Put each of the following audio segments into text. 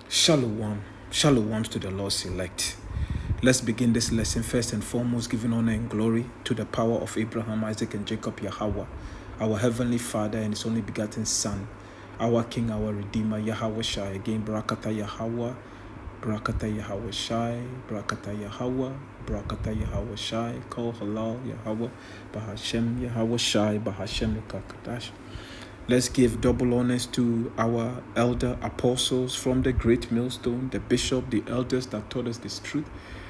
Shalom. Shalom to the Lord's elect. Let's begin this lesson first and foremost, giving honor and glory to the power of Abraham, Isaac, and Jacob, Yahawah, our Heavenly Father and His only begotten Son, our King, our Redeemer, Yahawashi. Again, Barakata Yahawah, Barakata Yahawashi, Barakata Yahawah, Barakata Yahawashi, Kol Halal Yahawah, Bahasham Yahawashi, Bahasham Qadash. Let's give double honors to our elder apostles from the great millstone, the bishop, the elders that taught us this truth,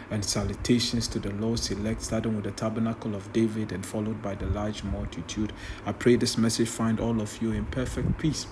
and salutations to the Lord's elect, starting with the tabernacle of David and followed by the large multitude. I pray this message find all of you in perfect peace.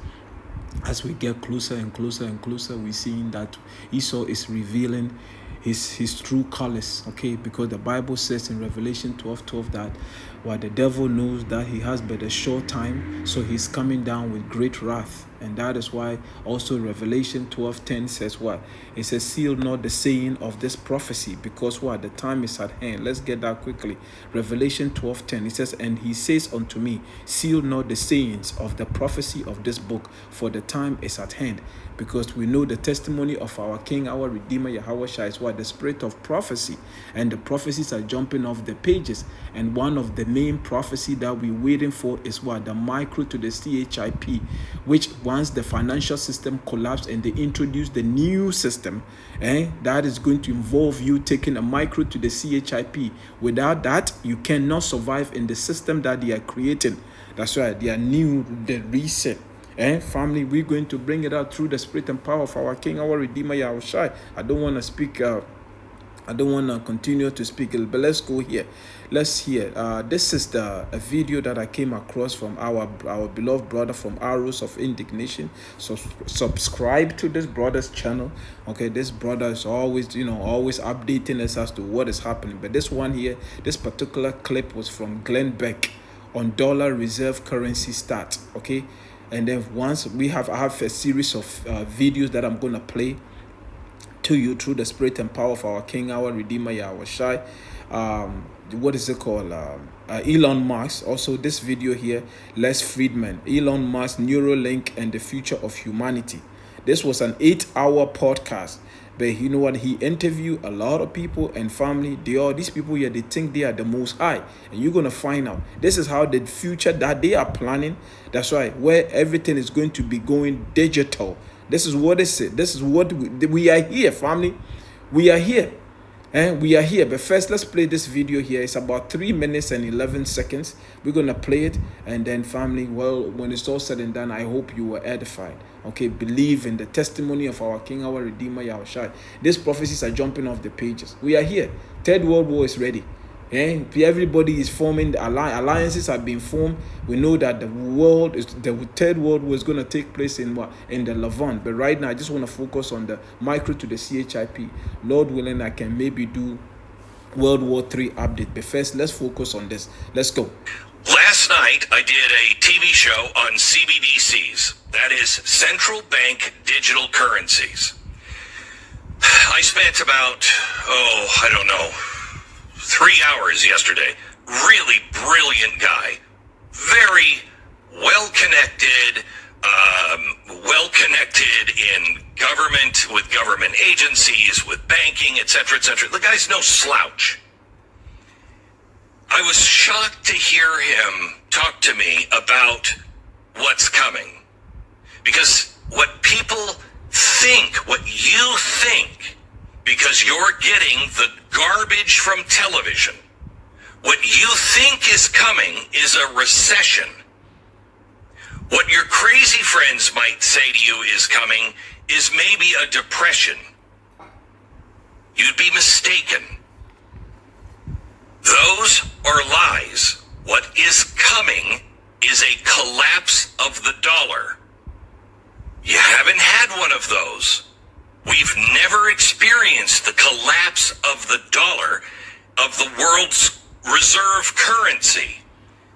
As we get closer and closer and closer, we're seeing that Esau is revealing his true colors, okay? Because the Bible says in Revelation 12:12 that while the devil knows that he has but a short time, so he's coming down with great wrath. And that is why also Revelation 12:10 says what? It says, seal not the saying of this prophecy, because what? The time is at hand. Let's get that quickly. Revelation 12:10, it says, and he says unto me, seal not the sayings of the prophecy of this book, for the time is at hand. Because we know the testimony of our King, our Redeemer, Yahawashi, is what? The spirit of prophecy. And the prophecies are jumping off the pages. And one of the main prophecy that we're waiting for is what? The micro to the CHIP, which once the financial system collapsed and they introduce the new system, that is going to involve you taking a micro to the CHIP. Without that, you cannot survive in the system that they are creating. That's right, they are new, the reset. Family, we're going to bring it out through the spirit and power of our King, our Redeemer, Yahawashi. I don't want to speak, I don't want to continue to speak, but let's go here. Let's hear. This is a video that I came across from our beloved brother from Arrows of Indignation. So subscribe to this brother's channel. Okay, this brother is always, always updating us as to what is happening. But this one here, this particular clip was from Glenn Beck on dollar reserve currency stat. Okay. And then once I have a series of videos that I'm going to play to you through the spirit and power of our King, our Redeemer, Yahawashi. What is it called? Elon Musk. Also, this video here, Les Friedman, Elon Musk, Neuralink, and the future of humanity. This was an 8-hour podcast. But you know what? He interviewed a lot of people and family. These people here, they think they are the most high. And you're going to find out. This is how the future that they are planning. That's right. Where everything is going to be going digital. This is what it said. This is what we are here, family. We are here. We are here. But first, let's play this video here. It's about 3 minutes and 11 seconds. We're going to play it. And then, family, well, when it's all said and done, I hope you were edified. Okay, believe in the testimony of our King, our Redeemer, Yahawashi. These prophecies are jumping off the pages. We are here. Third World War is ready. Everybody is forming. The alliances have been formed. We know that the Third World War is going to take place in the Levant. But right now, I just want to focus on the micro to the CHIP. Lord willing, I can maybe do World War III update. But first, let's focus on this. Let's go. Last night, I did a TV show on CBDCs. That is central bank digital currencies. I spent about, 3 hours yesterday. Really brilliant guy. Very well-connected in government, with government agencies, with banking, etc., etc. The guy's no slouch. I was shocked to hear him talk to me about what's coming. Because what people think, what you think, because you're getting the garbage from television, what you think is coming is a recession. What your crazy friends might say to you is coming is maybe a depression. You'd be mistaken. Those are lies. What is coming is a collapse of the dollar. You haven't had one of those. We've never experienced the collapse of the dollar, of the world's reserve currency.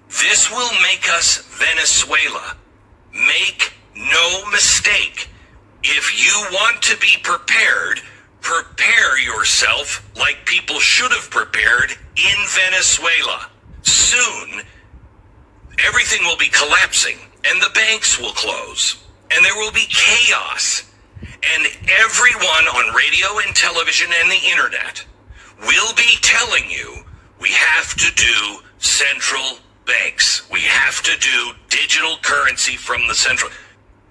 This will make us Venezuela. Make no mistake. If you want to be prepared, prepare yourself like people should have prepared in Venezuela. Soon, everything will be collapsing, and the banks will close, and there will be chaos. And everyone on radio and television and the internet will be telling you we have to do central banks. We have to do digital currency from the central.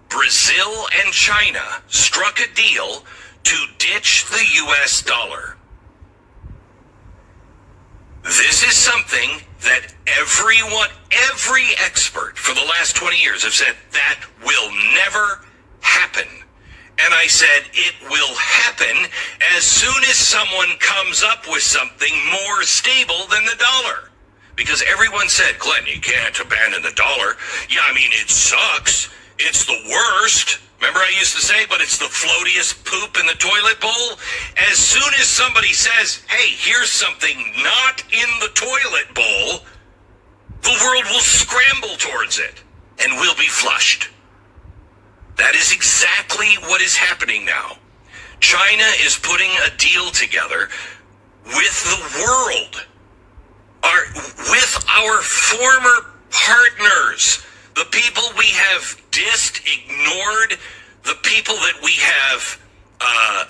Brazil and China struck a deal to ditch the US dollar. This is something that every expert for the last 20 years have said that will never happen. And I said it will happen as soon as someone comes up with something more stable than the dollar. Because everyone said, Glenn, you can't abandon the dollar. Yeah, I mean, it sucks. It's the worst. Remember I used to say, but it's the floatiest poop in the toilet bowl? As soon as somebody says, hey, here's something not in the toilet bowl, the world will scramble towards it and will be flushed. That is exactly what is happening now. China is putting a deal together with the world, with our former partners, the people we have dissed, ignored, the people that we have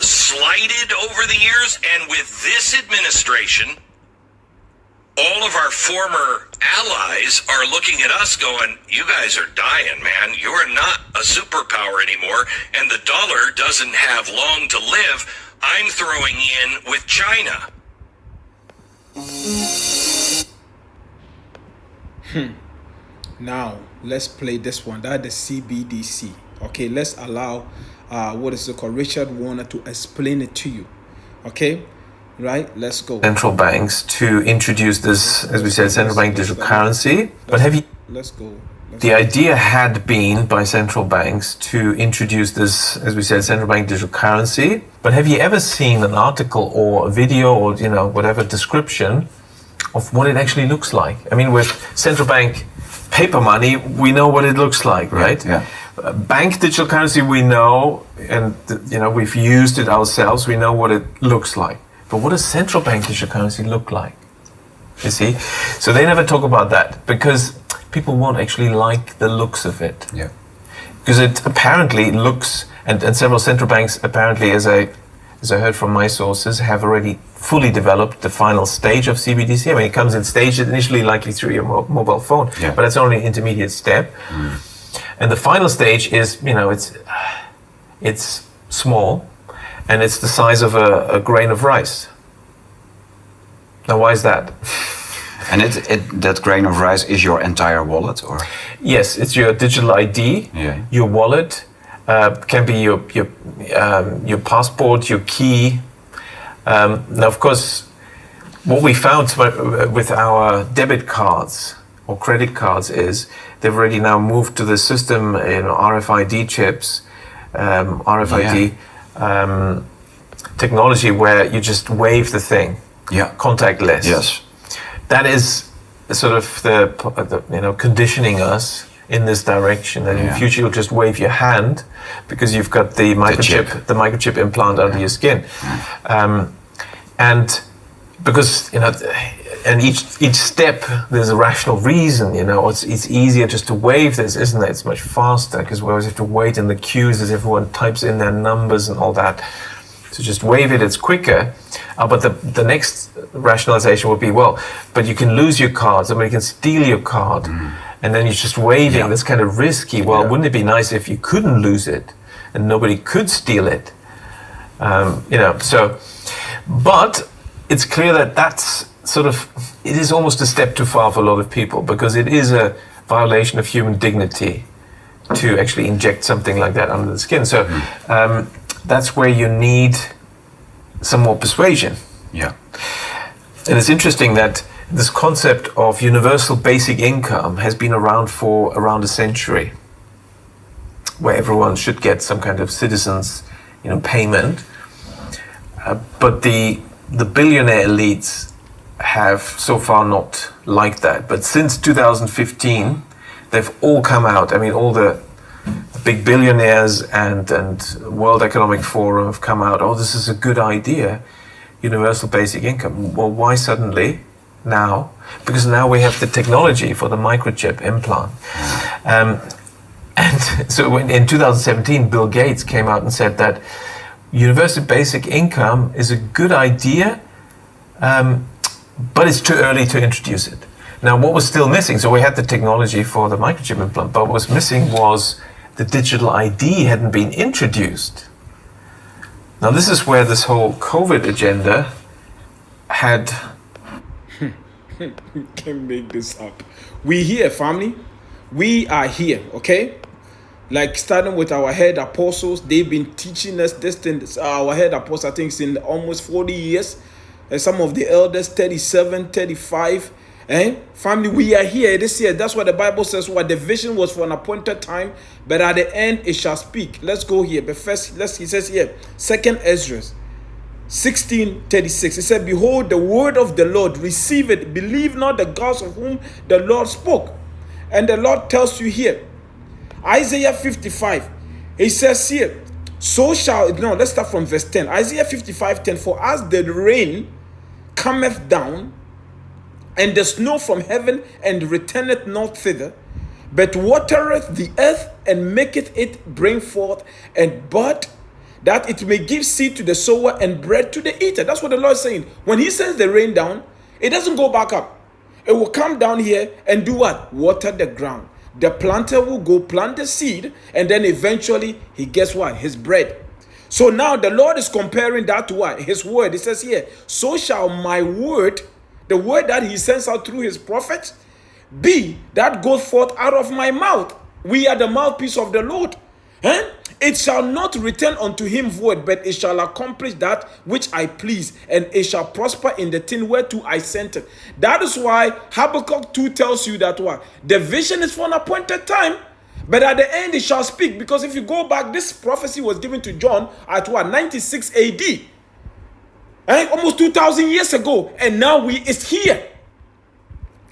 slighted over the years. And with this administration, all of our former allies are looking at us going, you guys are dying, man. You're not a superpower anymore, and the dollar doesn't have long to live. I'm throwing in with China. Now, let's play this one. That's the CBDC. Okay, let's allow, what is it called, Richard Warner to explain it to you. Okay, right? Let's go. Central banks to introduce this, as we said, central bank digital currency. But have you... Let's go. The idea had been by central banks to introduce this, as we said, central bank digital currency. But have you ever seen an article or a video or, whatever description of what it actually looks like? I mean, with central bank paper money, we know what it looks like, right? Yeah. Bank digital currency, we know, and we've used it ourselves. We know what it looks like. But what does central bank digital currency look like? You see? So they never talk about that because people won't actually like the looks of it. Yeah. Because it apparently looks, and several central banks apparently, as I heard from my sources, have already fully developed the final stage of CBDC. I mean, it comes in stages, initially likely through your mobile phone, but it's only an intermediate step. And the final stage is, it's small, and it's the size of a grain of rice. Now, why is that? And that grain of rice is your entire wallet, or? Yes, it's your digital ID, your wallet, can be your passport, your key. Now, of course, what we found with our debit cards or credit cards is they've already now moved to the system in RFID chips, RFID technology, where you just wave the thing, contactless. Yes. That is sort of the conditioning us in this direction. That in the future you'll just wave your hand because you've got the microchip implant under your skin, and because and each step there's a rational reason. It's easier just to wave this, isn't it? It's much faster because we always have to wait in the queues as everyone types in their numbers and all that. So just wave it, it's quicker. But the next rationalization would be, but you can lose your card, somebody can steal your card, and then you're just waving, that's kind of risky. Wouldn't it be nice if you couldn't lose it and nobody could steal it? But it's clear that that's it is almost a step too far for a lot of people, because it is a violation of human dignity to actually inject something like that under the skin. So that's where you need some more persuasion. Yeah. And it's interesting that this concept of universal basic income has been around for around a century, where everyone should get some kind of citizens, payment. But the billionaire elites have so far not liked that. But since 2015, they've all come out. I mean, all the big billionaires and World Economic Forum have come out, this is a good idea, universal basic income. Well, why suddenly now? Because now we have the technology for the microchip implant. And so in 2017, Bill Gates came out and said that universal basic income is a good idea, but it's too early to introduce it. Now, what was still missing, so we had the technology for the microchip implant, but what was missing was the digital ID hadn't been introduced. Now, this is where this whole COVID agenda had... Can't make this up. We here, family. We are here, okay? Like starting with our head apostles, they've been teaching us this thing. Our head apostle, I think, is in almost 40 years. And some of the elders, 37, 35. Family, we are here this year. That's what the Bible says. What the vision was for an appointed time, but at the end it shall speak. Let's go here. But first, he says here, 2nd Ezra 16:36. It said, behold, the word of the Lord, receive it. Believe not the gods of whom the Lord spoke. And the Lord tells you here, Isaiah 55. It says here, so shall, no, let's start from verse 10. Isaiah 55:10. For as the rain cometh down, and the snow from heaven, and returneth not thither, but watereth the earth, and maketh it bring forth and bud, that it may give seed to the sower and bread to the eater. That's what the Lord is saying. When he sends the rain down, it doesn't go back up. It will come down here and do what? Water the ground. The planter will go plant the seed, and then eventually he gets what? His bread. So now the Lord is comparing that to what? His word. It says here, so shall my word, the word that he sends out through his prophets, be that goes forth out of my mouth. We are the mouthpiece of the Lord. It shall not return unto him void, but it shall accomplish that which I please, and it shall prosper in the thing whereto I sent it. That is why Habakkuk 2 tells you that what? The vision is for an appointed time, but at the end it shall speak. Because if you go back, this prophecy was given to John at what? 96 AD. Almost 2,000 years ago, and now it's here.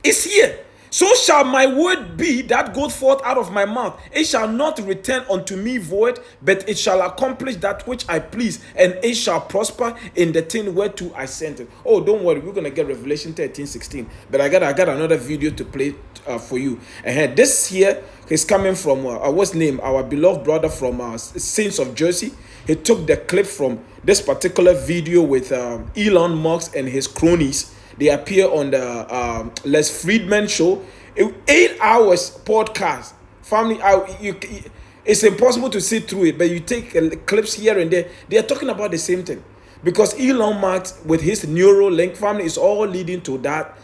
It's here. So shall my word be that goes forth out of my mouth. It shall not return unto me void, but it shall accomplish that which I please, and it shall prosper in the thing whereto I sent it. Oh, don't worry, we're gonna get Revelation 13:16. But I got another video to play for you. And this here is coming from what's name? Our beloved brother from Saints of Jersey. He took the clip from this particular video with Elon Musk and his cronies. They appear on the Les Friedman show. 8 hours podcast. Family, it's impossible to sit through it, but you take clips here and there. They are talking about the same thing. Because Elon Musk, with his Neuralink, family, is all leading to that.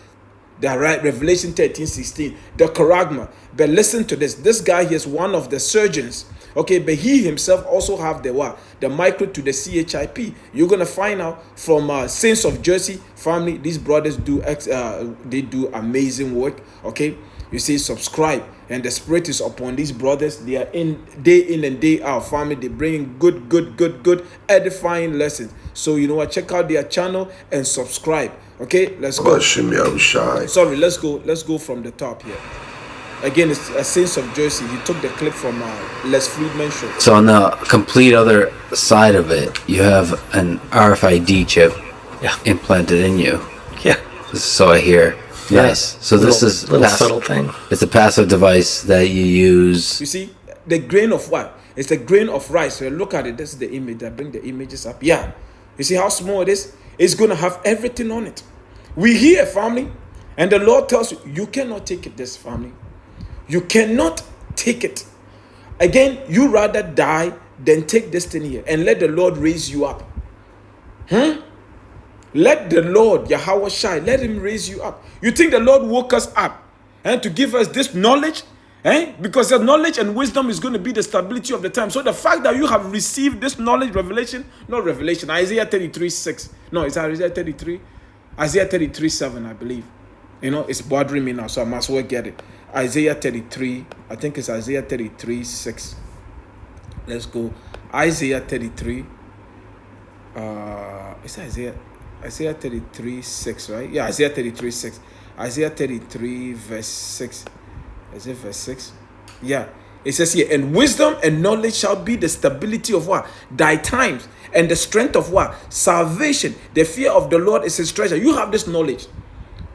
The right, Revelation 13:16, the charagma. But listen to this. This guy is one of the surgeons. Okay, but he himself also have the what? The micro to the CHIP. You're gonna find out from Saints of Jersey family. These brothers do they do amazing work. Okay, you see, subscribe, and the spirit is upon these brothers. They are in and day out, family. They bring good edifying lessons. So you know what? Check out their channel and subscribe. Okay, let's go. Bahasham, Yahawashi. Sorry, let's go from the top here. Again, it's a Saints of Jersey. He took the clip from Les Friedman show. So on the complete other side of it, you have an RFID chip implanted in you. Yeah. So I hear. Nice. So this is little subtle thing. It's a passive device that you use. You see, the grain of what? It's a grain of rice. So look at it. This is the image. I bring the images up. Yeah. You see how small it is? It's going to have everything on it. We here, family. And the Lord tells you, you cannot take it, this family. You cannot take it. Again, you rather die than take this thing here and let the Lord raise you up. Let the Lord, Yahawashi, let him raise you up. You think the Lord woke us up and to give us this knowledge? Because the knowledge and wisdom is going to be the stability of the time. So the fact that you have received this knowledge, Isaiah 33:6. No, it's Isaiah 33. Isaiah 33:7, I believe. You know, it's bothering me now, so I must well get it. Isaiah 33, I think it's Isaiah 33:6. Let's go. Isaiah 33. It's Isaiah 33:6, right? Yeah, Isaiah 33:6. Isaiah 33 verse 6. Is it verse 6? Yeah. It says here, and wisdom and knowledge shall be the stability of what? Thy times, and the strength of what? Salvation. The fear of the Lord is his treasure. You have this knowledge.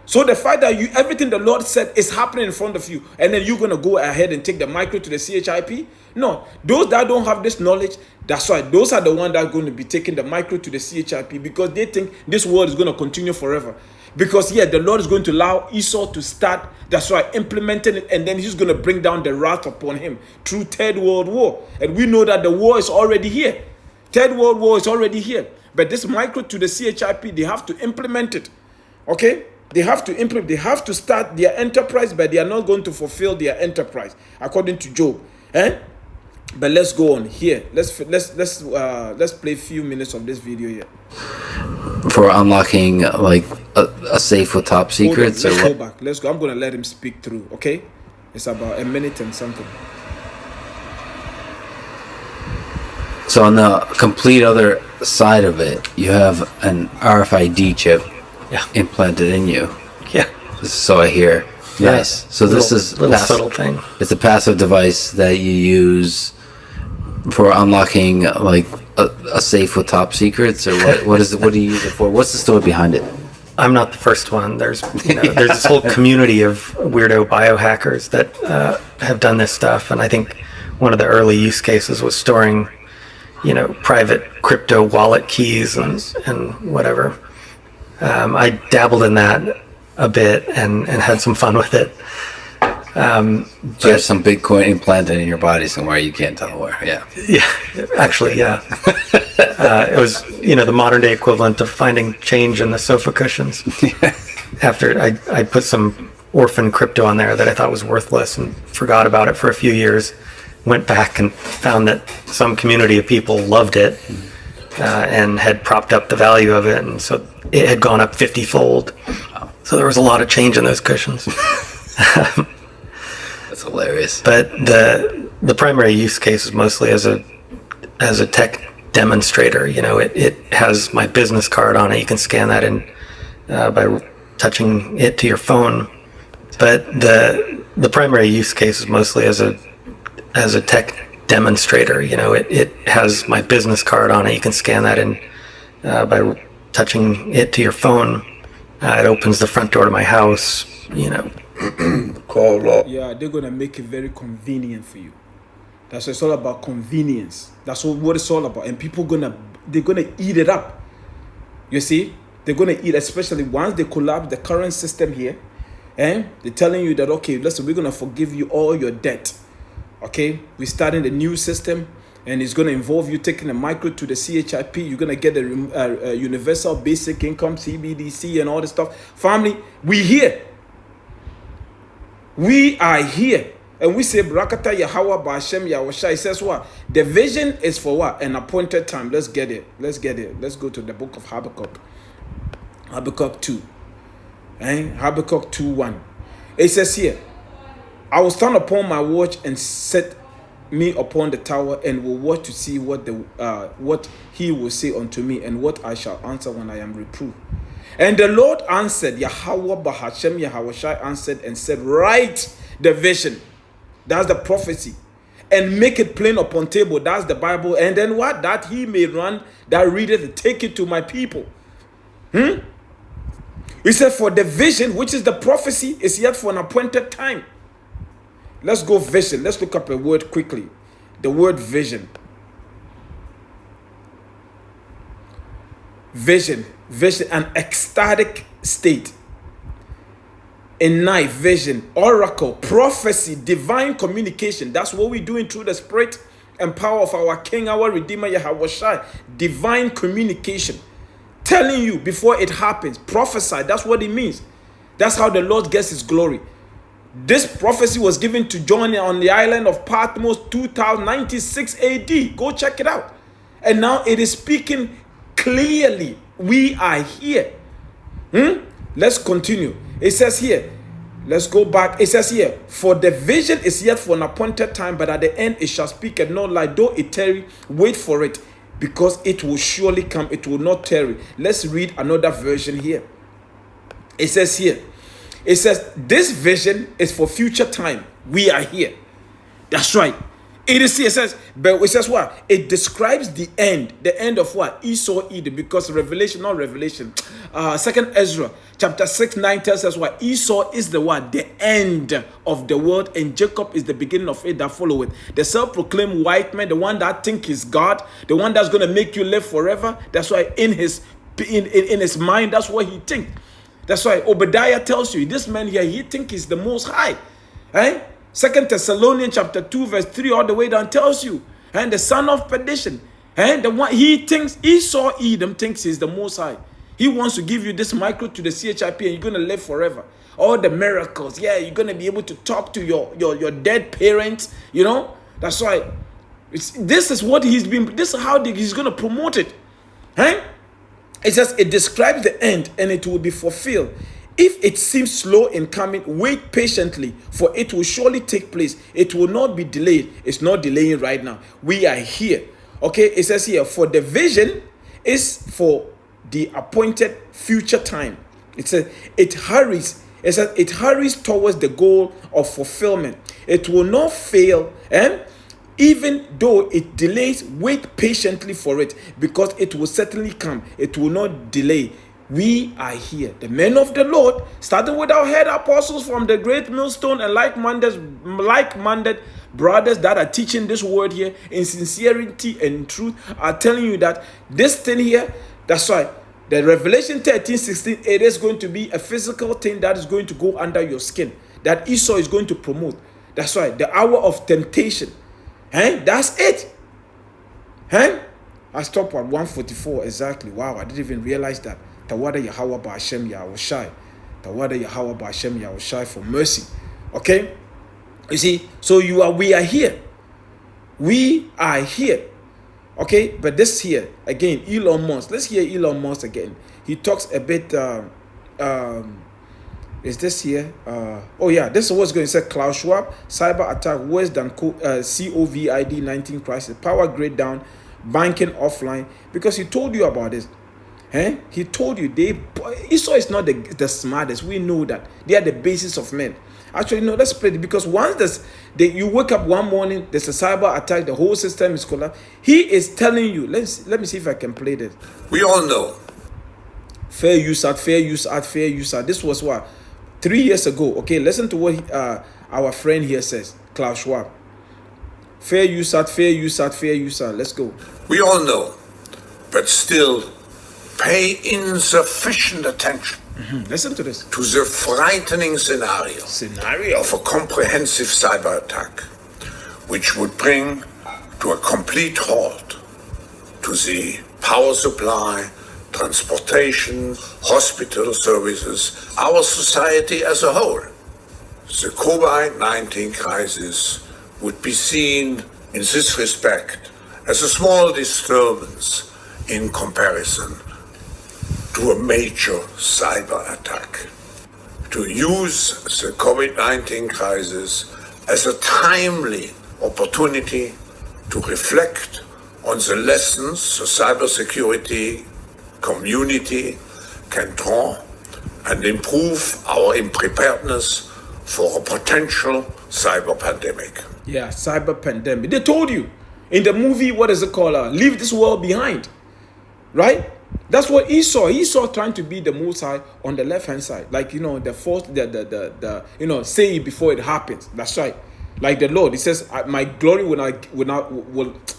So the fact that everything the Lord said is happening in front of you, and then you're going to go ahead and take the micro to the CHIP? No. Those that don't have this knowledge, that's why those are the ones that are going to be taking the micro to the CHIP, because they think this world is going to continue forever. Because the Lord is going to allow Esau to start, that's why, implementing it, and then he's going to bring down the wrath upon him through Third World War. And we know that the war is already here. Third World War is already here. But this micro to the CHIP, they have to implement it. Okay? They have to implement, they have to start their enterprise, but they are not going to fulfill their enterprise, according to Job. But let's go on here. Let's play a few minutes of this video here. For unlocking like a safe with top secrets. Let's go back. Let's go. I'm gonna let him speak through. Okay, it's about a minute and something. So on the complete other side of it, you have an RFID chip implanted in you. Yeah. So I hear. Yeah. Nice. So this is a little subtle thing. It's a passive device that you use for unlocking like a safe with top secrets, or what do you use it for? What's the story behind it? I'm not the first one. There's there's this whole community of weirdo biohackers that have done this stuff, and I think one of the early use cases was storing, private crypto wallet keys and whatever. I dabbled in that a bit and had some fun with it. So you have some Bitcoin implanted in your body somewhere, you can't tell where. Yeah. Actually, yeah. It was, the modern day equivalent of finding change in the sofa cushions. After I put some orphan crypto on there that I thought was worthless and forgot about it for a few years, went back and found that some community of people loved it and had propped up the value of it, and so it had gone up 50-fold. So there was a lot of change in those cushions. That's hilarious. But the primary use case is mostly as a tech demonstrator. It has my business card on it. You can scan that in by touching it to your phone. But the primary use case is mostly as a tech demonstrator. It has my business card on it. You can scan that in by touching it to your phone. It opens the front door to my house. Call up. Yeah, they're gonna make it very convenient for you. That's what it's all about, convenience. That's what it's all about. And people they're gonna eat it up. You see, they're gonna eat, especially once they collapse the current system here, and they're telling you that, okay, listen, we're gonna forgive you all your debt. Okay, we're starting the new system, and it's gonna involve you taking a micro to the CHIP. You're gonna get a universal basic income, CBDC, and all this stuff. Family, we here. We are here. And we say, Brakata Yahawah, Bahasham, Yahawashi. It says what? The vision is for what? An appointed time. Let's get it. Let's go to the book of Habakkuk. Habakkuk 2. Habakkuk 2:1. It says here, I will stand upon my watch and set me upon the tower, and will watch to see what he will say unto me, and what I shall answer when I am reproved. And the Lord answered, Yahawah, Bahasham, Yahawashi answered and said, write the vision. That's the prophecy. And make it plain upon table. That's the Bible. And then what? That he may run, that readeth, and take it to my people. He said, for the vision, which is the prophecy, is yet for an appointed time. Let's go vision. Let's look up a word quickly. The word vision. Vision, an ecstatic state. A night, vision, oracle, prophecy, divine communication. That's what we're doing through the spirit and power of our King, our Redeemer, Yahawashi. Divine communication. Telling you before it happens. Prophesy, that's what it means. That's how the Lord gets his glory. This prophecy was given to John on the island of Patmos 2096 AD. Go check it out. And now it is speaking clearly. We are here. Let's continue. It says here, let's go back. It says here, for the vision is yet for an appointed time, but at the end it shall speak and not lie. Though it tarry, wait for it, because it will surely come. It will not tarry. Let's read another version here. It says here, it says, this vision is for future time. We are here. That's right. It is, it says, but it says what? It describes the end of what? Esau, Edom, because Revelation, not Revelation. Second Ezra, chapter 6, 9 tells us what? Esau is the what? The end of the world, and Jacob is the beginning of it that follow it. The self-proclaimed white man, the one that think he's God, the one that's going to make you live forever. That's why in his mind, that's what he think. That's why Obadiah tells you, this man here, he think he's the most high. Eh? Second Thessalonians chapter 2 verse 3 all the way down tells you, and the son of perdition, and the one he thinks, Esau Edom thinks he's the most high. He wants to give you this micro to the CHIP and you're going to live forever. All the miracles, yeah, you're going to be able to talk to your dead parents, you know. That's why this is what he's been, this is how he's going to promote it. Eh? It says it describes the end and it will be fulfilled. If it seems slow in coming, wait patiently, for it will surely take place. It will not be delayed. It's not delaying right now. We are here. Okay, it says here, for the vision is for the appointed future time. It says it hurries. It says it hurries towards the goal of fulfillment. It will not fail, and even though it delays, wait patiently for it, because it will certainly come. It will not delay. We are here, the men of the Lord, starting with our head apostles from the great millstone and like-minded brothers that are teaching this word here in sincerity and truth, are telling you that this thing here, that's why the Revelation 13:16, it is going to be a physical thing that is going to go under your skin, that Esau is going to promote. That's why the hour of temptation, that's it. I stopped at 144 exactly. Wow, I didn't even realize that. Tawada Yahawah Bahasham Yahawashi. Tawada Yahawah Bahasham Yahawashi for mercy. Okay? You see, so we are here. We are here. Okay? But this here, again, Elon Musk. Let's hear Elon Musk again. He talks a bit, is this here? Oh yeah, this is what's going to say. Klaus Schwab, cyber attack worse than COVID-19 crisis. Power grid down, banking offline. Because he told you about this. He told you Esau is not the smartest. We know that they are the basis of men. Actually, no, let's play it, because once you wake up one morning, there's a cyber attack, the whole system is collapsed. He is telling you. Let me see if I can play this. We all know. Fair use at fair use at fair use at. This was what 3 years ago. Okay, listen to what our friend here says, Klaus Schwab. Fair use at fair use at fair use at. Let's go. We all know, but still pay insufficient attention. Listen to this. To the frightening scenario of a comprehensive cyber attack, which would bring to a complete halt to the power supply, transportation, hospital services, our society as a whole. The COVID-19 crisis would be seen in this respect as a small disturbance in comparison to a major cyber attack. To use the COVID-19 crisis as a timely opportunity to reflect on the lessons the cybersecurity community can draw and improve our preparedness for a potential cyber pandemic. Yeah, cyber pandemic. They told you in the movie, what is it called? Leave this world behind. Right? That's what Esau trying to be the most high on the left hand side, like the first, say it before it happens. That's right. Like the Lord, He says, "My glory will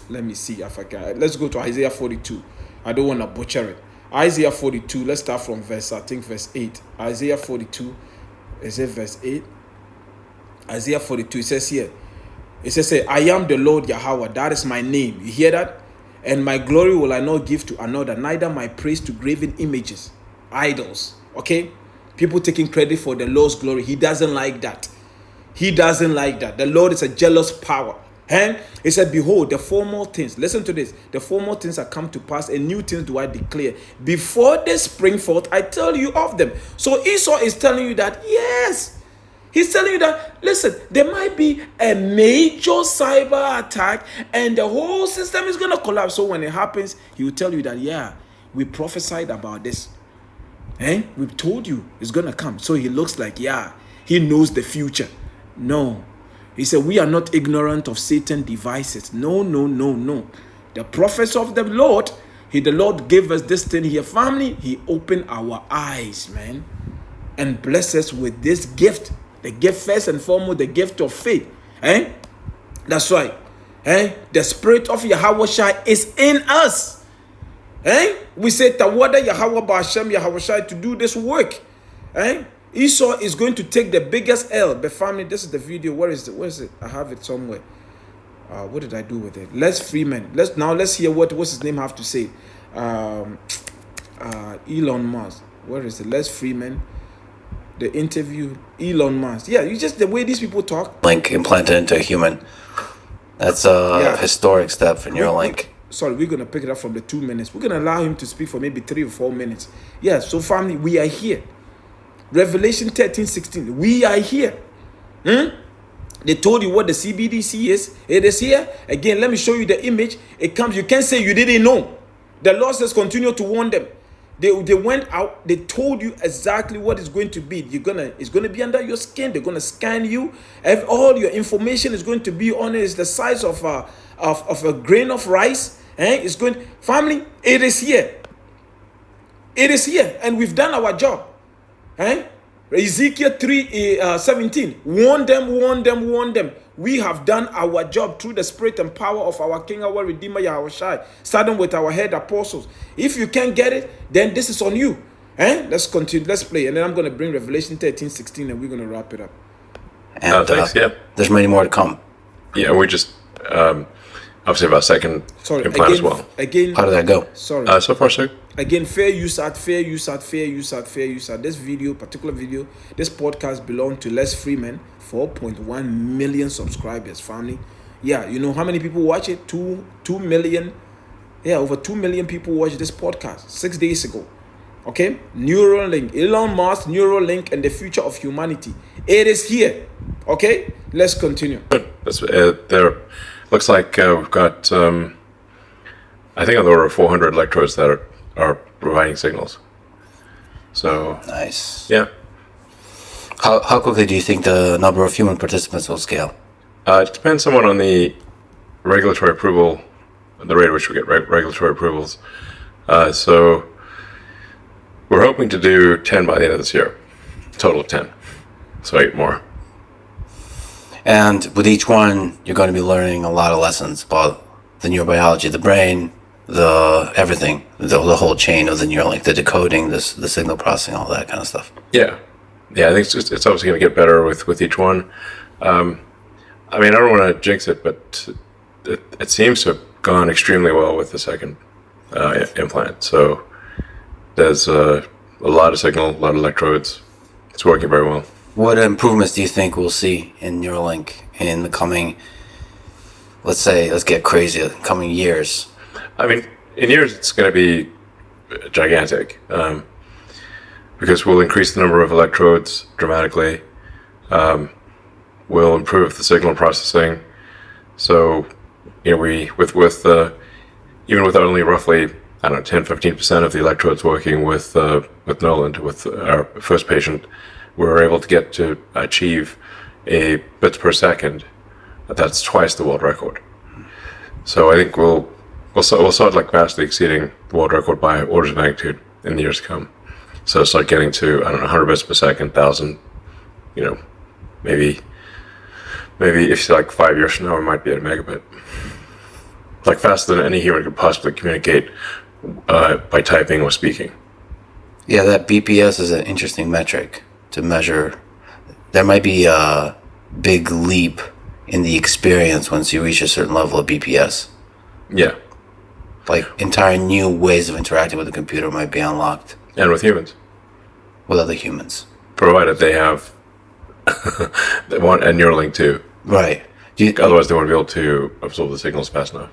let me see if I can. Let's go to Isaiah 42. I don't want to butcher it. Isaiah 42. Let's start from verse 8. Isaiah 42. Is it verse 8? Isaiah 42. It says here. It says, "I am the Lord Yahawah. That is my name." You hear that? "And my glory will I not give to another, neither my praise to graven images," idols. Okay? People taking credit for the Lord's glory. He doesn't like that. He doesn't like that. The Lord is a jealous power. And He said, "Behold, the former things," listen to this, "the former things are come to pass, and new things do I declare. Before they spring forth, I tell you of them." So Esau is telling you that, yes, he's telling you that, listen, there might be a major cyber attack and the whole system is going to collapse. So when it happens, he will tell you that, yeah, we prophesied about this. We've told you it's going to come. So he looks like, yeah, he knows the future. No. He said, we are not ignorant of Satan's devices. No, no, no, no. The prophets of the Lord, the Lord gave us this thing here. Family, he opened our eyes, man, and blessed us with this gift. The gift, first and foremost, the gift of faith. That's right. The spirit of Yahawashi is in us. We say Tawada Yahawah Bahasham Yahawashi to do this work. Esau is going to take the biggest L. But family, this is the video. Where is it? Where is it? I have it somewhere. What did I do with it? Les Freeman. Let's hear what's his name have to say. Elon Musk. Where is it? Les Freeman. The interview. Elon Musk. Yeah, you just the way these people talk. Link implanted into a human. That's a historic step for Neuralink. We're going to pick it up from the 2 minutes. We're going to allow him to speak for maybe 3 or 4 minutes. Yeah, so family, we are here. Revelation 13:16. We are here. They told you what the CBDC is. It is here. Again, let me show you the image. It comes. You can't say you didn't know. The Lord says continue to warn them. They went out. They told you exactly what it's going to be. It's going to be under your skin. They're going to scan you. All your information is going to be on it. It's the size of a grain of rice. It's going. Family, it is here. It is here, and we've done our job. Ezekiel 3:17. Warn them, warn them, warn them. We have done our job through the spirit and power of our King, our Redeemer, Yahawashi, starting with our head apostles. If you can't get it, then this is on you. Let's continue. Let's play. And then I'm going to bring Revelation 13:16 and we're going to wrap it up. And thanks, there's many more to come. Yeah, we just obviously about second implant as well. Again, how did that go? Sorry. So far, so again, fair use at. This video, particular video, this podcast belongs to Les Freeman. 4.1 million subscribers, family. Yeah, you know how many people watch it? 2 million. Yeah, over 2 million people watched this podcast 6 days ago. Okay, Neuralink, Elon Musk, Neuralink, and the future of humanity. It is here. Okay, let's continue. That's there. Looks like we've got I think on the order of 400 electrodes that are providing signals. So nice. Yeah. How quickly do you think the number of human participants will scale? It depends somewhat on the regulatory approval, the rate at which we get regulatory approvals. So we're hoping to do 10 by the end of this year, total of 10. So 8 more. And with each one, you're going to be learning a lot of lessons about the neurobiology of the brain, the everything, the whole chain of the Neuralink, the decoding, the signal processing, all that kind of stuff. Yeah. Yeah, I think it's obviously going to get better with each one. I mean, I don't want to jinx it, but it seems to have gone extremely well with the second implant. So there's a lot of signal, a lot of electrodes. It's working very well. What improvements do you think we'll see in Neuralink in the coming, let's get crazy, coming years? I mean, in years, it's going to be gigantic. Because we'll increase the number of electrodes dramatically. We'll improve the signal processing. So, you know, even with only roughly, 10-15% of the electrodes working with Noland, with our first patient, we were able to get to achieve a bits per second. That's twice the world record. So I think we'll start like vastly exceeding the world record by orders of magnitude in the years to come. So start getting to 100 bits per second, 1,000. You know, maybe if it's like 5 years from now, we might be at a megabit. Like faster than any human could possibly communicate by typing or speaking. Yeah, that BPS is an interesting metric to measure. There might be a big leap in the experience once you reach a certain level of BPS. Yeah. Like entire new ways of interacting with the computer might be unlocked. And with humans. With other humans. Provided they have they want a Neuralink too. Right. Otherwise they won't be able to absorb the signals fast enough.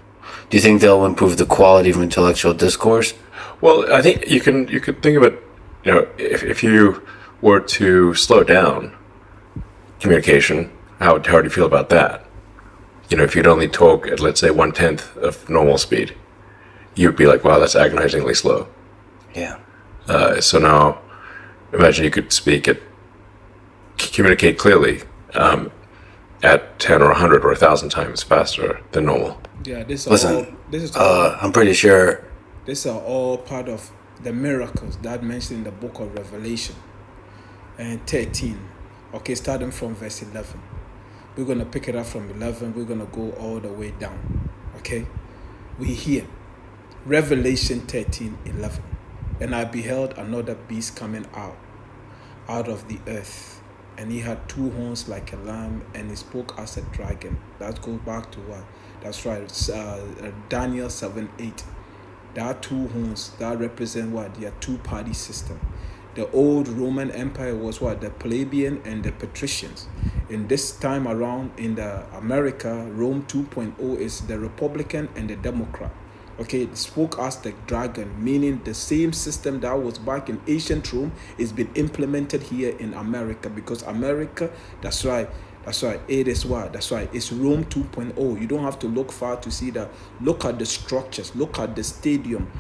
Do you think they'll improve the quality of intellectual discourse? Well, I think you could think of it, you know, if you were to slow down communication, how do you feel about that? You know, if you'd only talk at, let's say, 1/10 of normal speed, you'd be like, wow, that's agonizingly slow. Yeah. So now, imagine you could communicate clearly, at 10 or 100 or 1,000 times faster than normal. Yeah, this Listen, is I'm pretty sure. these are all part of the miracles that mentioned in the book of Revelation and 13. Okay, starting from verse 11. We're going to pick it up from 11. We're going to go all the way down. Okay? We hear Revelation 13:11. And I beheld another beast coming out of the earth. And he had two horns like a lamb, and he spoke as a dragon. That goes back to what? That's right. Daniel 7:8. There are two horns that represent what? Their two-party system. The old Roman Empire was what? The plebeian and the patricians. In this time around in the America, Rome 2.0 is the Republican and the Democrat. Okay, it spoke as the dragon, meaning the same system that was back in ancient Rome is been implemented here in America, because America, that's right, it is what? That's right, it's Rome 2.0. You don't have to look far to see that. Look at the structures, look at the stadium,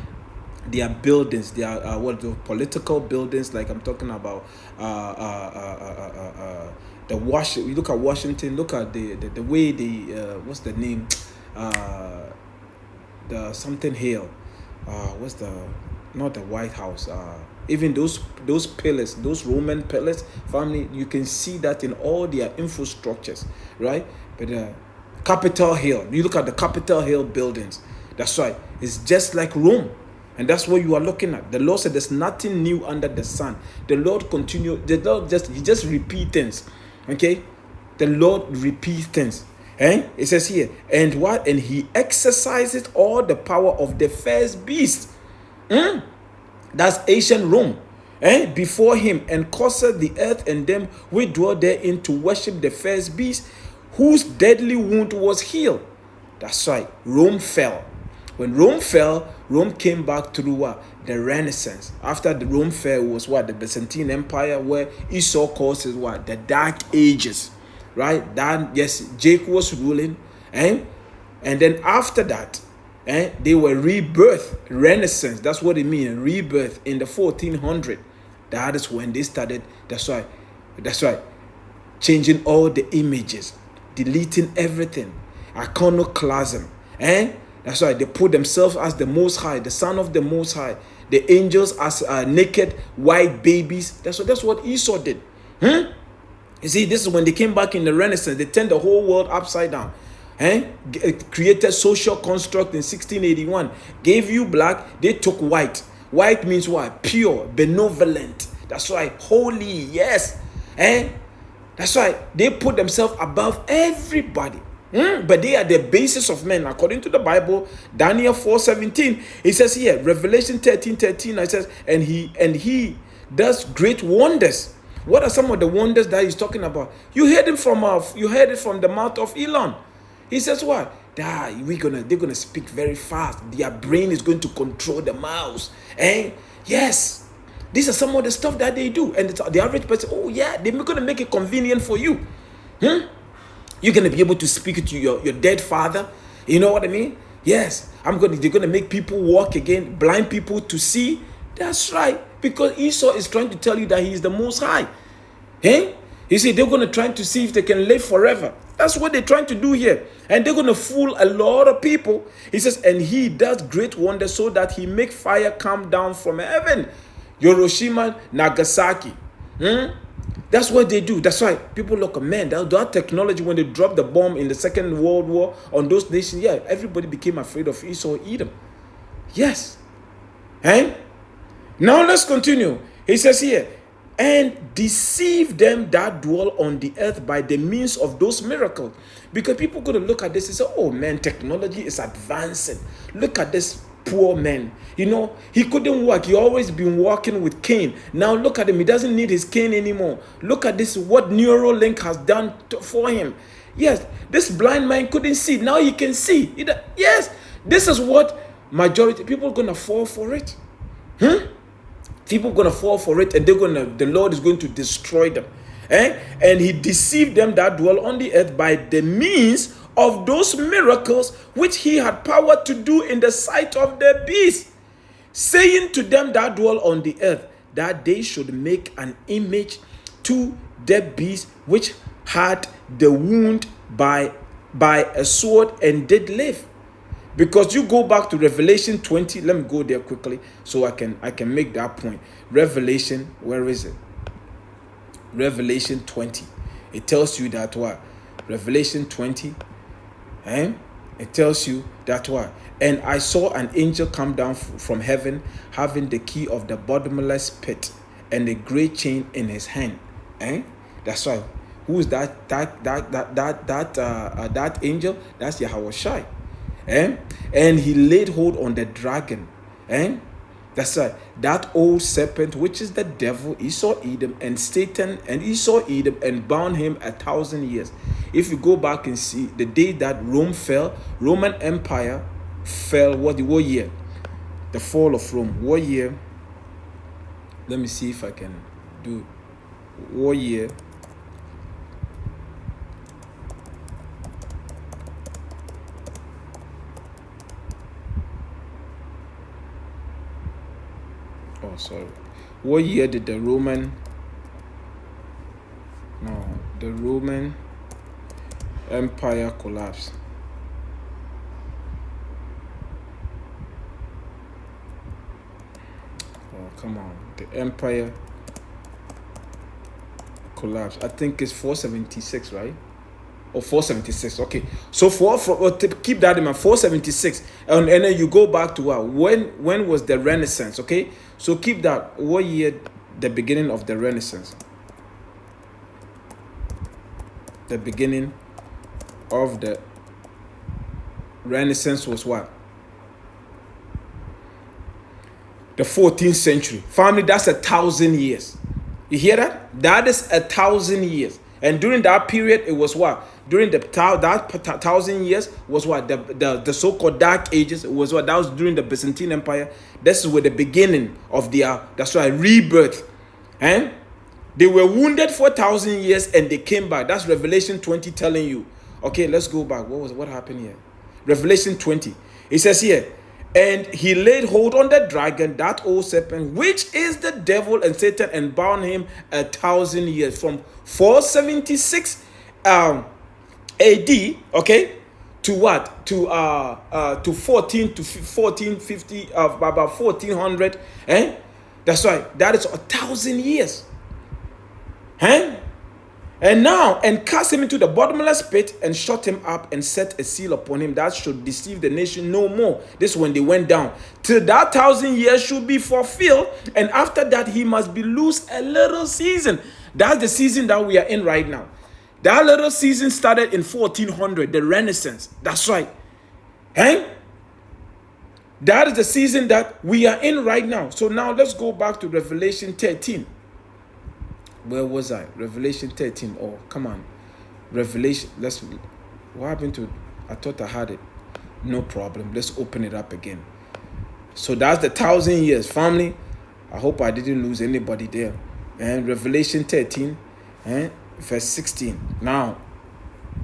their buildings, their the political buildings, like I'm talking about the Washington. You look at Washington, look at the way the what's the name? The something hill, what's the, not the White House, even those pillars, those Roman pillars, family, you can see that in all their infrastructures, right? But Capitol Hill, you look at the Capitol Hill buildings, that's right, it's just like Rome. And that's what you are looking at. The Lord said there's nothing new under the sun. The Lord he just repeat things. Okay? The Lord repeats things. It says here, and what? And he exercises all the power of the first beast. That's ancient Rome. Before him, and caused the earth and them which dwell therein to worship the first beast, whose deadly wound was healed. That's right. Rome fell. When Rome fell, Rome came back through what? The Renaissance. After the Rome fell was what? The Byzantine Empire, where Esau calls it what? The Dark Ages. Right? That, yes, Jake was ruling. And then after that, they were rebirth. Renaissance. That's what it means. Rebirth in the 1400. That is when they started. That's right. Changing all the images. Deleting everything. Iconoclasm. That's right. They put themselves as the Most High, the Son of the Most High. The angels as naked white babies. That's what Esau did. You see, this is when they came back in the Renaissance. They turned the whole world upside down. Created social construct in 1681. Gave you black, they took white. White means what? Pure, benevolent. That's right. Holy, yes. That's right. They put themselves above everybody. But they are the basis of men. According to the Bible, Daniel 4:17, it says here, Revelation 13:13, it says, and he does great wonders. What are some of the wonders that he's talking about? You heard it from the mouth of Elon. He says what? They're gonna speak very fast. Their brain is going to control the mouse. Yes. These are some of the stuff that they do. And the average person, oh yeah, they're gonna make it convenient for you. You're gonna be able to speak to your dead father. You know what I mean? Yes. They're gonna make people walk again, blind people to see. That's right. Because Esau is trying to tell you that he is the Most High. You see, they're going to try to see if they can live forever. That's what they're trying to do here. And they're going to fool a lot of people. He says, and he does great wonders so that he make fire come down from heaven. Hiroshima, Nagasaki. That's what they do. That's right. People look, man, that technology, when they dropped the bomb in the Second World War on those nations, yeah, everybody became afraid of Esau, Edom. Yes. Now let's continue. He says here, and deceive them that dwell on the earth by the means of those miracles. Because people going to look at this and say, oh man, technology is advancing. Look at this poor man. You know, he couldn't walk. He always been walking with cane. Now look at him. He doesn't need his cane anymore. Look at this, what Neuralink has done for him. Yes, this blind man couldn't see. Now he can see. Yes, this is what majority people are going to fall for it. People are going to fall for it, and the Lord is going to destroy them. And he deceived them that dwell on the earth by the means of those miracles which he had power to do in the sight of the beast, saying to them that dwell on the earth that they should make an image to the beast which had the wound by a sword and did live. Because you go back to Revelation 20, let me go there quickly so I can make that point. Revelation, where is it? Revelation 20. It tells you that what? Revelation 20, it tells you that what? And I saw an angel come down from heaven, having the key of the bottomless pit and a great chain in his hand. That's right. Who is that angel? That's Yahawashi. And he laid hold on the dragon. That's right. That old serpent, which is the devil, Esau, Edom, and Satan, and Esau, Edom, and bound him 1,000 years. If you go back and see the day that Rome fell, Roman Empire fell. What year? The fall of Rome. What year? Let me see if I can do. What year? Oh, sorry. What year did the Roman Empire collapse? Oh, come on. The empire collapsed. I think it's 476, right? Or 476. Okay. So keep that in mind. 476. And then you go back to when was the Renaissance? Okay. So keep that. What year the beginning of the Renaissance? The beginning of the Renaissance was what? The 14th century. Family, that's 1,000 years. You hear that? That is 1,000 years. And during that period, it was what? During that 1,000 years was what? The so-called Dark Ages. It was what? That was during the Byzantine Empire. This is where the beginning of their, that's why, rebirth. And they were wounded for 1,000 years and they came back. That's Revelation 20 telling you. Okay, let's go back. What happened here? Revelation 20. It says here, and he laid hold on the dragon, that old serpent, which is the devil and Satan, and bound him 1,000 years, from 476 AD, okay, to what? To 1450, about 1400. That's right. That is 1,000 years. And now, and cast him into the bottomless pit, and shut him up, and set a seal upon him, that should deceive the nation no more. This is when they went down. Till that 1,000 years should be fulfilled, and after that he must be loose a little season. That's the season that we are in right now. That little season started in 1400, the Renaissance. That's right. That is the season that we are in right now. So now let's go back to Revelation 13. Where was I? Revelation 13. Oh, come on. Revelation. What happened to it? I thought I had it. No problem. Let's open it up again. So that's the 1,000 years. Family, I hope I didn't lose anybody there. And Revelation 13, verse 16. Now,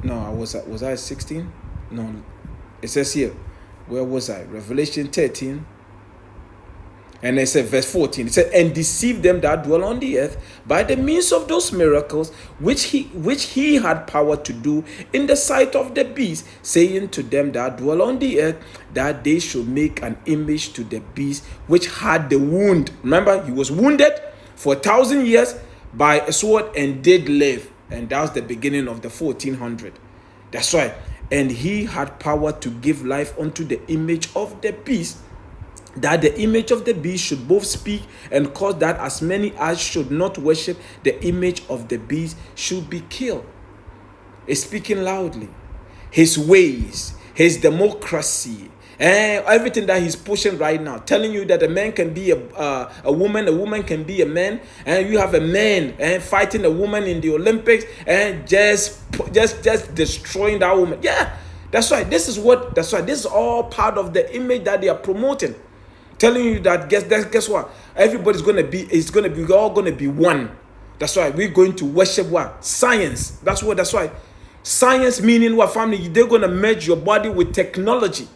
no, was I at 16? No. It says here. Where was I? Revelation 13. And it said, verse 14, it said, and deceive them that dwell on the earth by the means of those miracles which he had power to do in the sight of the beast, saying to them that dwell on the earth, that they should make an image to the beast which had the wound. Remember, he was wounded for 1,000 years by a sword and did live. And that was the beginning of the 1400. That's right. And he had power to give life unto the image of the beast, that the image of the beast should both speak, and cause that as many as should not worship the image of the beast should be killed. It's speaking loudly. His ways, his democracy, and everything that he's pushing right now, telling you that a man can be a woman can be a man, and you have a man and fighting a woman in the Olympics and just destroying that woman. Yeah, that's right. This is all part of the image that they are promoting. Telling you that guess what? Everybody's we're all gonna be one. That's why we're going to worship what? Science. That's why. Science meaning what, family? They're gonna merge your body with technology.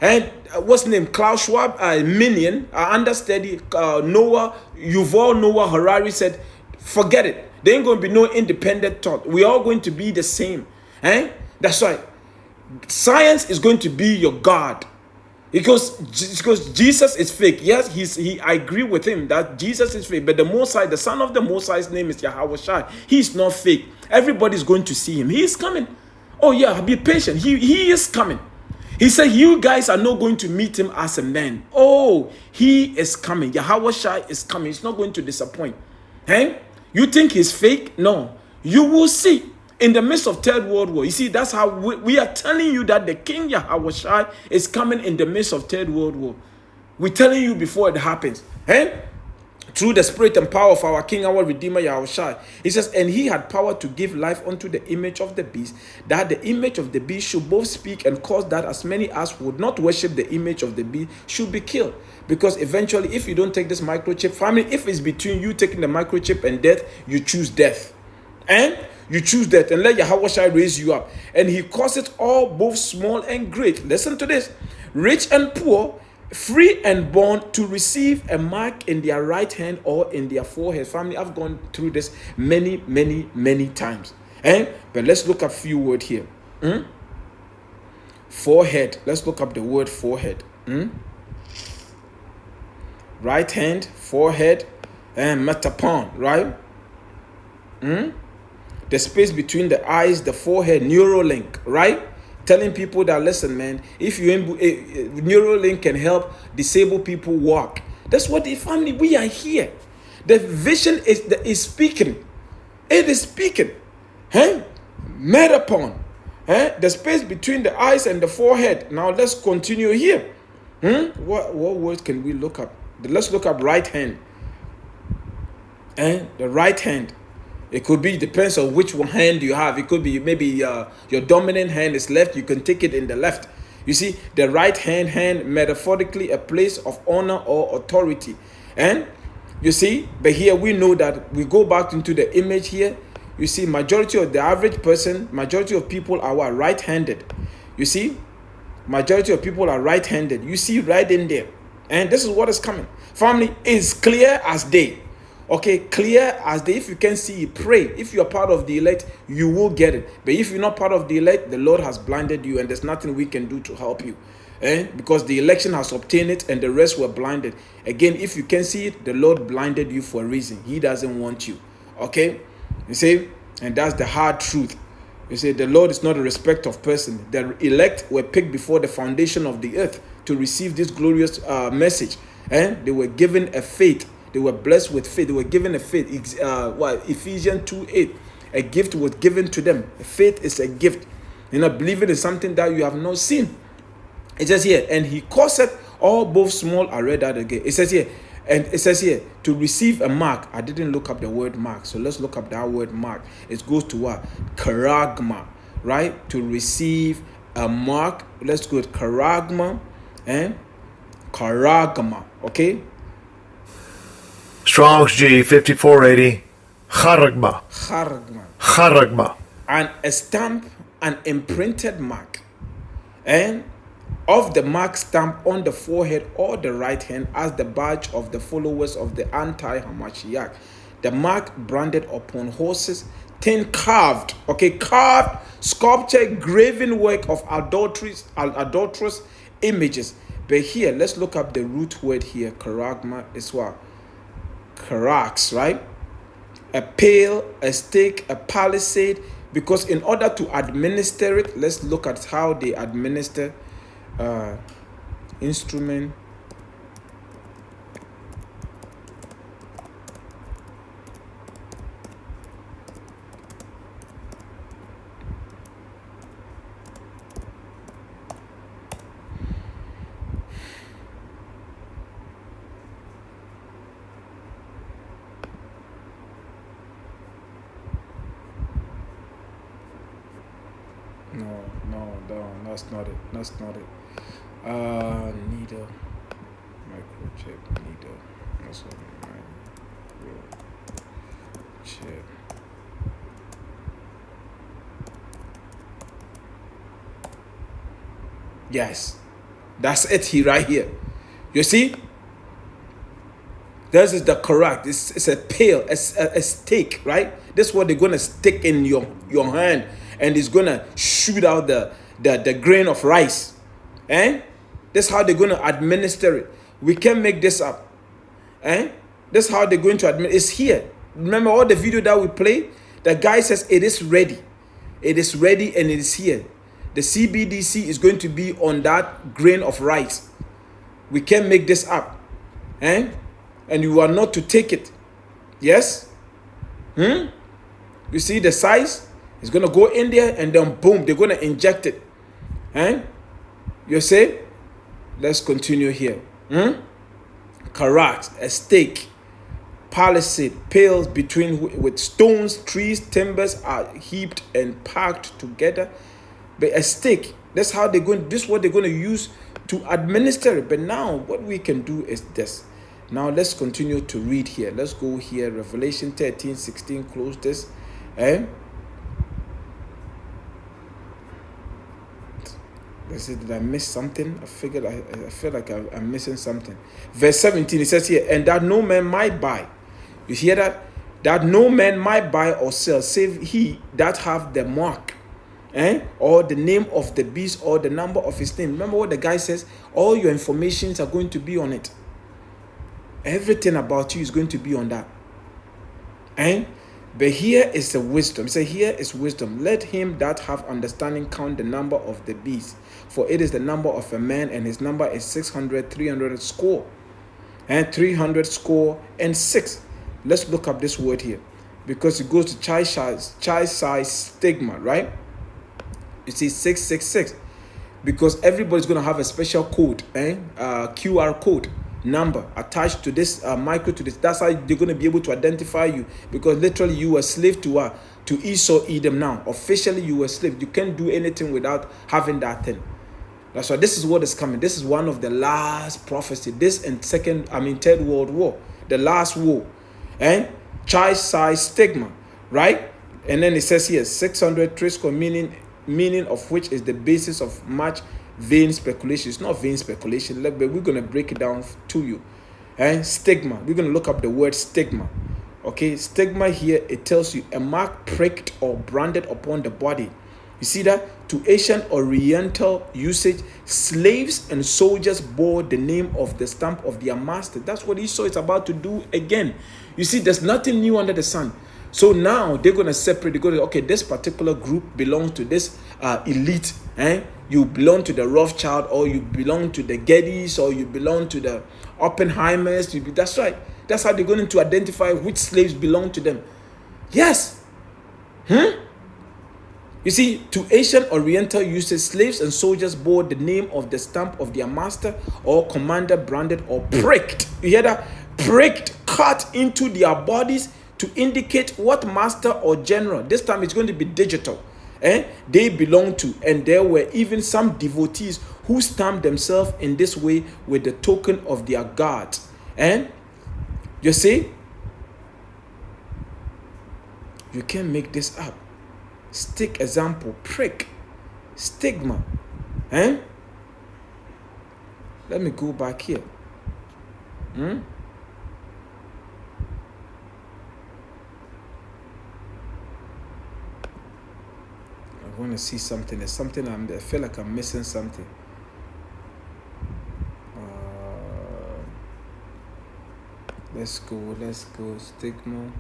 And what's the name? Klaus Schwab, Minion, understudy, Yuval Noah Harari said, forget it. There ain't gonna be no independent thought. We're all going to be the same. That's why science is going to be your God. Because Jesus is fake. Yes, I agree with him that Jesus is fake. But the Most High, the Son of the Most High's name is Yahawashi. He's not fake. Everybody's going to see him. He is coming. Oh yeah, be patient. He is coming. He said, you guys are not going to meet him as a man. Oh, he is coming. Yahawashi is coming. He's not going to disappoint. You think he's fake? No. You will see. In the midst of Third World War, you see, that's how we are telling you that the King Yahawashi is coming in the midst of Third World War. We're telling you before it happens. Through the spirit and power of our King, our Redeemer Yahawashi. He says, and he had power to give life unto the image of the beast, that the image of the beast should both speak and cause that as many as would not worship the image of the beast should be killed. Because eventually, if you don't take this microchip, family, if it's between you taking the microchip and death, you choose death. And you choose that, and let Yahawashi raise you up. And he causes all, both small and great. Listen to this. Rich and poor, free and bond, to receive a mark in their right hand or in their forehead. Family, I've gone through this many times. But let's look up a few words here. Forehead. Let's look up the word forehead. Right hand, forehead, and metapon, right? The space between the eyes, the forehead, Neuralink, right? Telling people that, listen, man, if you Neuralink can help disabled people walk. That's what the family, we are here. The vision is speaking. It is speaking. Metapon. The space between the eyes and the forehead. Now let's continue here. What words can we look up? Let's look up right hand. The right hand. It could be, depends on which one hand you have. It could be maybe your dominant hand is left. You can take it in the left. You see, the right hand, metaphorically a place of honor or authority. And you see, but here we know that we go back into the image here. You see, majority of the average person, majority of people are right-handed. You see, majority of people are right-handed. You see right in there. And this is what is coming. Family is clear as day. Okay, clear as day. If you can see it, pray. If you're part of the elect, you will get it. But if you're not part of the elect, the Lord has blinded you and there's nothing we can do to help you. Because the election has obtained it and the rest were blinded. Again, if you can see it, the Lord blinded you for a reason. He doesn't want you. Okay? You see? And that's the hard truth. You see, the Lord is not a respect of person. The elect were picked before the foundation of the earth to receive this glorious message. They were given a faith. They were blessed with faith. They were given a faith. Ephesians 2:8. A gift was given to them. Faith is a gift. Believing is something that you have not seen. It says here, and he causeth all, both small. I read that again. It says here, to receive a mark. I didn't look up the word mark, so let's look up that word mark. It goes to what? Charagma, right? To receive a mark. Let's go with charagma and charagma. Okay. Strong's G 5480. Charagma. Charagma. And a stamp, an imprinted mark. And of the mark stamp on the forehead or the right hand as the badge of the followers of the anti-Hamashiach. The mark branded upon horses, carved, sculpture, graven work of adulterous images. But here, let's look up the root word here. Charagma is what? Charax, right? A pale, a stake, a palisade. Because in order to administer it, let's look at how they administer instrument. No, that's not it. That's not it. Needle, microchip, needle. That's what microchip. Yes, that's it here, right here. You see? This is the correct. It's a pail, a stake, right? This is what they're going to stick in your hand. and it's gonna shoot out the grain of rice. That's how they're gonna administer it. We can't make this up. That's how they're going to administer. It's here. Remember all the video that we play? The guy says it is ready. It is ready and it is here. The CBDC is going to be on that grain of rice. We can't make this up. And you are not to take it. Yes? You see the size? It's going to go in there and then boom, they're going to inject it. You see? Let's continue here. Karat, a stake, palisade, pales between with stones, trees, timbers are heaped and packed together. But a stake, that's how they're going. This is what they're going to use to administer it. But now, what we can do is this. Now let's continue to read here. Let's go here. Revelation 13:16. Close this. Did I miss something? I feel like I'm missing something. Verse 17, it says here, and that no man might buy. You hear that? That no man might buy or sell, save he that have the mark, or the name of the beast, or the number of his name. Remember what the guy says? All your informations are going to be on it. Everything about you is going to be on that. But here is the wisdom. Say, here is wisdom. Let him that have understanding count the number of the beast, for it is the number of a man, and his number is 600, 300 score, and 300 score and 6. Let's look up this word here, because it goes to child size stigma, right? You see 666, because everybody's going to have a special code, QR code number attached to this micro to this. That's how they're going to be able to identify you, because literally you were a slave to Esau, Edom. Now officially you were a slave. You can't do anything without having that thing. That's why this is what is coming. This is one of the last prophecy. This and Third World War, the last war, child size stigma, right? And then it says here 600 triscore, meaning of which is the basis of much vain speculation. It's not vain speculation, but we're going to break it down to you. Stigma. We're going to look up the word stigma. Okay, stigma here, it tells you a mark pricked or branded upon the body. You see that? To Asian Oriental usage, slaves and soldiers bore the name of the stamp of their master. That's what Esau is about to do again. You see, there's nothing new under the sun. So now they're going to separate. They're going to, okay, this particular group belongs to this elite. You belong to the Rawchaa, or you belong to the Gettys, or you belong to the Oppenheimers. That's right. That's how they're going to identify which slaves belong to them. Yes. You see, to Asian Oriental uses, slaves and soldiers bore the name of the stamp of their master or commander, branded or pricked. You hear that? Pricked, cut into their bodies to indicate what master or general. This time it's going to be digital. They belong to, and there were even some devotees who stamped themselves in this way with the token of their God. You see, you can't make this up. Stick, example, prick, stigma. Let me go back here. I want to see something. There's something I feel like I'm missing something. Let's go. Stigma.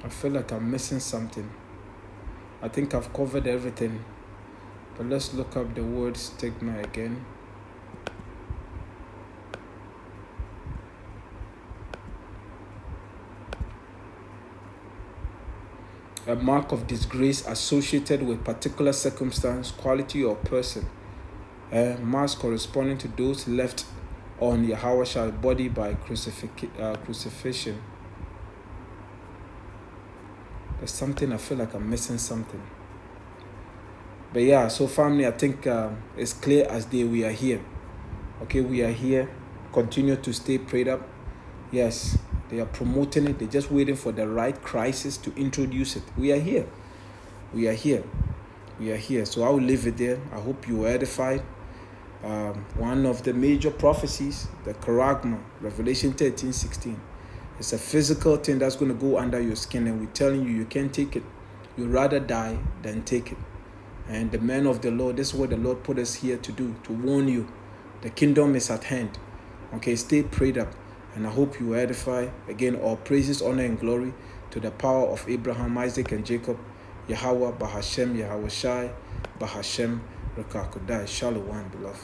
I feel like I'm missing something. I think I've covered everything. But let's look up the word stigma again. A mark of disgrace associated with particular circumstance, quality, or person. Marks corresponding to those left on Yahawashi body by crucifixion. There's something, I feel like I'm missing something. But yeah, so family, I think it's clear as day we are here. Okay, we are here. Continue to stay prayed up. Yes, they are promoting it. They're just waiting for the right crisis to introduce it. We are here. We are here. We are here. So I will leave it there. I hope you were edified. One of the major prophecies, the Charagma, Revelation 13:16. It's a physical thing that's going to go under your skin, and we're telling you, you can't take it. You'd rather die than take it. And the men of the Lord, this is what the Lord put us here to do, to warn you. The kingdom is at hand. Okay, stay prayed up. And I hope you edify. Again, all praises, honor, and glory to the power of Abraham, Isaac, and Jacob. Yahawah, Bahasham, Yahawashi, Bahasham, Rawchaa, Qadash. Shalom, beloved.